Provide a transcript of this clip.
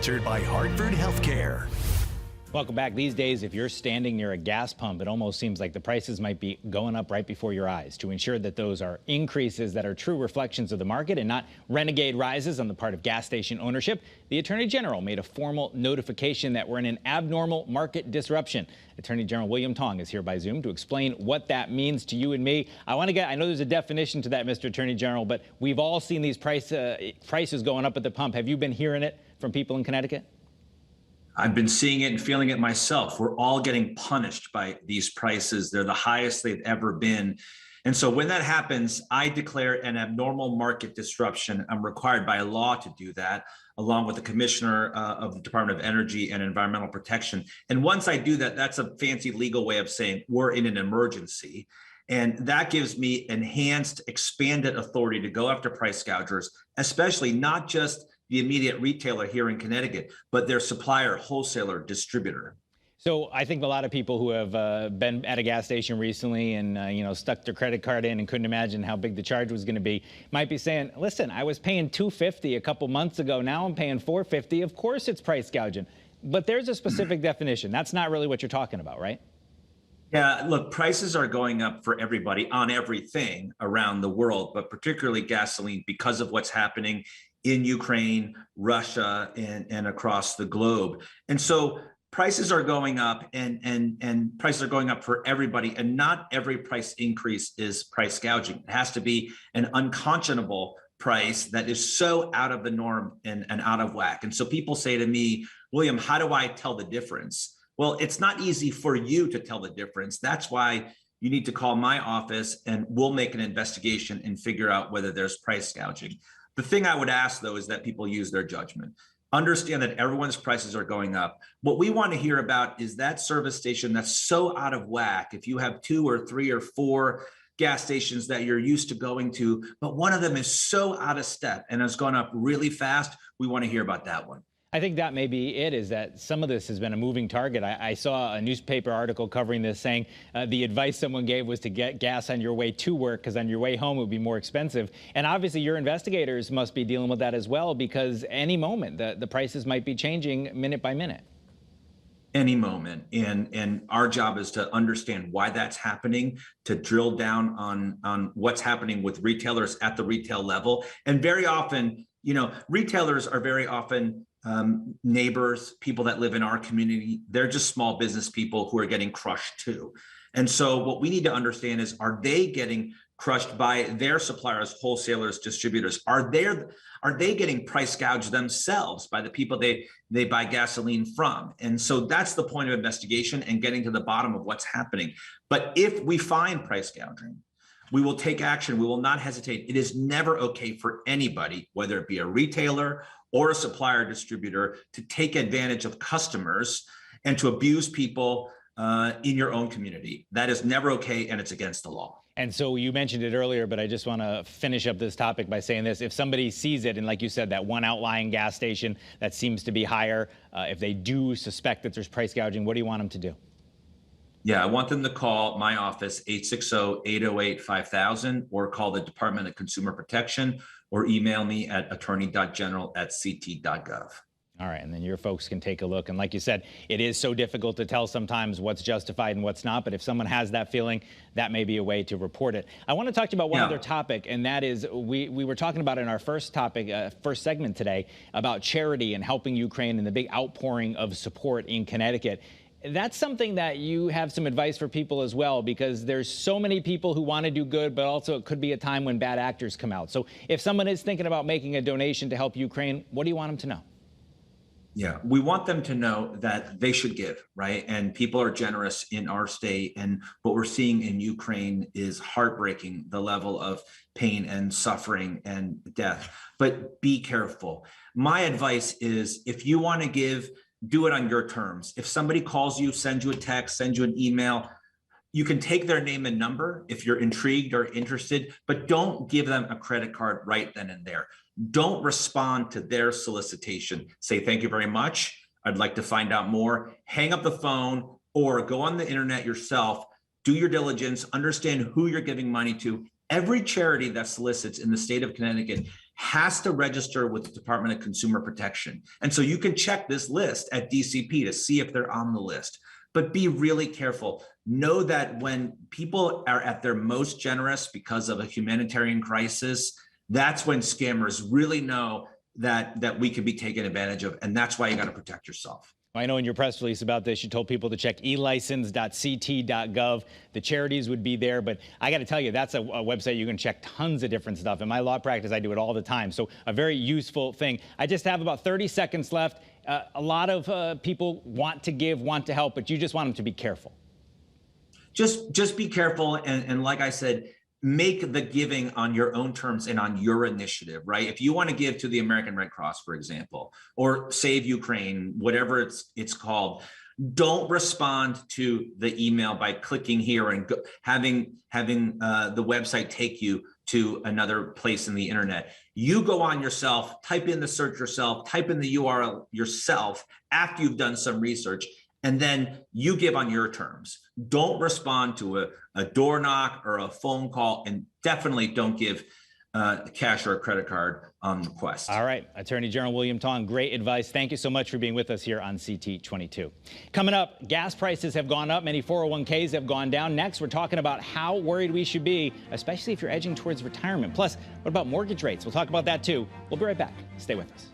sponsored by Hartford Healthcare. Welcome back. These days, if you're standing near a gas pump, it almost seems like the prices might be going up right before your eyes. To ensure that those are increases that are true reflections of the market and not renegade rises on the part of gas station ownership, the Attorney General made a formal notification that we're in an abnormal market disruption. Attorney General William Tong is here by Zoom to explain what that means to you and me. I know there's a definition to that, Mr. Attorney General, but we've all seen these prices going up at the pump. Have you been hearing it from people in Connecticut? I've been seeing it and feeling it myself. We're all getting punished by these prices. They're the highest they've ever been. And so when that happens, I declare an abnormal market disruption. I'm required by law to do that, along with the Commissioner of the Department of Energy and Environmental Protection. And once I do that, that's a fancy legal way of saying we're in an emergency. And that gives me enhanced, expanded authority to go after price gougers, especially not just the immediate retailer here in Connecticut, but their supplier, wholesaler, distributor. So I think a lot of people who have been at a gas station recently and stuck their credit card in and couldn't imagine how big the charge was going to be might be saying, listen, I was paying $250 a couple months ago. Now I'm paying $450. Of course it's price gouging. But there's a specific definition. That's not really what you're talking about, right? Yeah, look, prices are going up for everybody on everything around the world, but particularly gasoline because of what's happening in Ukraine, Russia, and across the globe. And so prices are going up and prices are going up for everybody. And not every price increase is price gouging. It has to be an unconscionable price that is so out of the norm and out of whack. And so people say to me, William, how do I tell the difference? Well, it's not easy for you to tell the difference. That's why you need to call my office and we'll make an investigation and figure out whether there's price gouging. The thing I would ask, though, is that people use their judgment. Understand that everyone's prices are going up. What we want to hear about is that service station that's so out of whack. If you have 2 or 3 or 4 gas stations that you're used to going to, but one of them is so out of step and has gone up really fast, we want to hear about that one. I think that may be it, is that some of this has been a moving target. I saw a newspaper article covering this saying the advice someone gave was to get gas on your way to work because on your way home it would be more expensive. And obviously your investigators must be dealing with that as well, because any moment the prices might be changing minute by minute. Any moment. And our job is to understand why that's happening, to drill down on what's happening with retailers at the retail level. And very often, retailers are very often neighbors, people that live in our community. They're just small business people who are getting crushed too. And so what we need to understand is, are they getting crushed by their suppliers, wholesalers, distributors? Are they getting price gouged themselves by the people they buy gasoline from? And so that's the point of investigation and getting to the bottom of what's happening. But if we find price gouging, we will take action. We will not hesitate. It is never okay for anybody, whether it be a retailer or a supplier distributor, to take advantage of customers and to abuse people in your own community. That is never okay, and it's against the law. And so you mentioned it earlier, but I just want to finish up this topic by saying this. If somebody sees it, and like you said, that one outlying gas station that seems to be higher, if they do suspect that there's price gouging, what do you want them to do? Yeah, I want them to call my office, 860-808-5000, or call the Department of Consumer Protection, or email me at attorney.general@ct.gov. All right, and then your folks can take a look. And like you said, it is so difficult to tell sometimes what's justified and what's not. But if someone has that feeling, that may be a way to report it. I want to talk to you about one other topic, and that is we were talking about in our first segment today about charity and helping Ukraine and the big outpouring of support in Connecticut. That's something that you have some advice for people as well, because there's so many people who want to do good, but also it could be a time when bad actors come out. So if someone is thinking about making a donation to help Ukraine, what do you want them to know? Yeah, we want them to know that they should give, right? And people are generous in our state. And what we're seeing in Ukraine is heartbreaking, the level of pain and suffering and death. But be careful. My advice is, if you want to give, do it on your terms. If somebody calls you, sends you a text, sends you an email, you can take their name and number if you're intrigued or interested, but don't give them a credit card right then and there. Don't respond to their solicitation. Say, thank you very much. I'd like to find out more. Hang up the phone or go on the internet yourself. Do your diligence. Understand who you're giving money to. Every charity that solicits in the state of Connecticut has to register with the Department of Consumer Protection. And so you can check this list at DCP to see if they're on the list. But be really careful. Know that when people are at their most generous because of a humanitarian crisis, that's when scammers really know that we can be taken advantage of. And that's why you got to protect yourself. I know in your press release about this, you told people to check elicense.ct.gov. The charities would be there, but I got to tell you, that's a website you can check tons of different stuff. In my law practice, I do it all the time. So a very useful thing. I just have about 30 seconds left. A lot of people want to give, want to help, but you just want them to be careful. Just be careful. And like I said, make the giving on your own terms and on your initiative, right? If you want to give to the American Red Cross, for example, or Save Ukraine, whatever it's called, don't respond to the email by clicking here and having the website take you to another place in the internet. You go on yourself, type in the search yourself, type in the URL yourself after you've done some research, and then you give on your terms. Don't respond to a door knock or a phone call, and definitely don't give cash or a credit card on request. All right, Attorney General William Tong, great advice. Thank you so much for being with us here on CT22. Coming up, gas prices have gone up. Many 401ks have gone down. Next, we're talking about how worried we should be, especially if you're edging towards retirement. Plus, what about mortgage rates? We'll talk about that too. We'll be right back. Stay with us.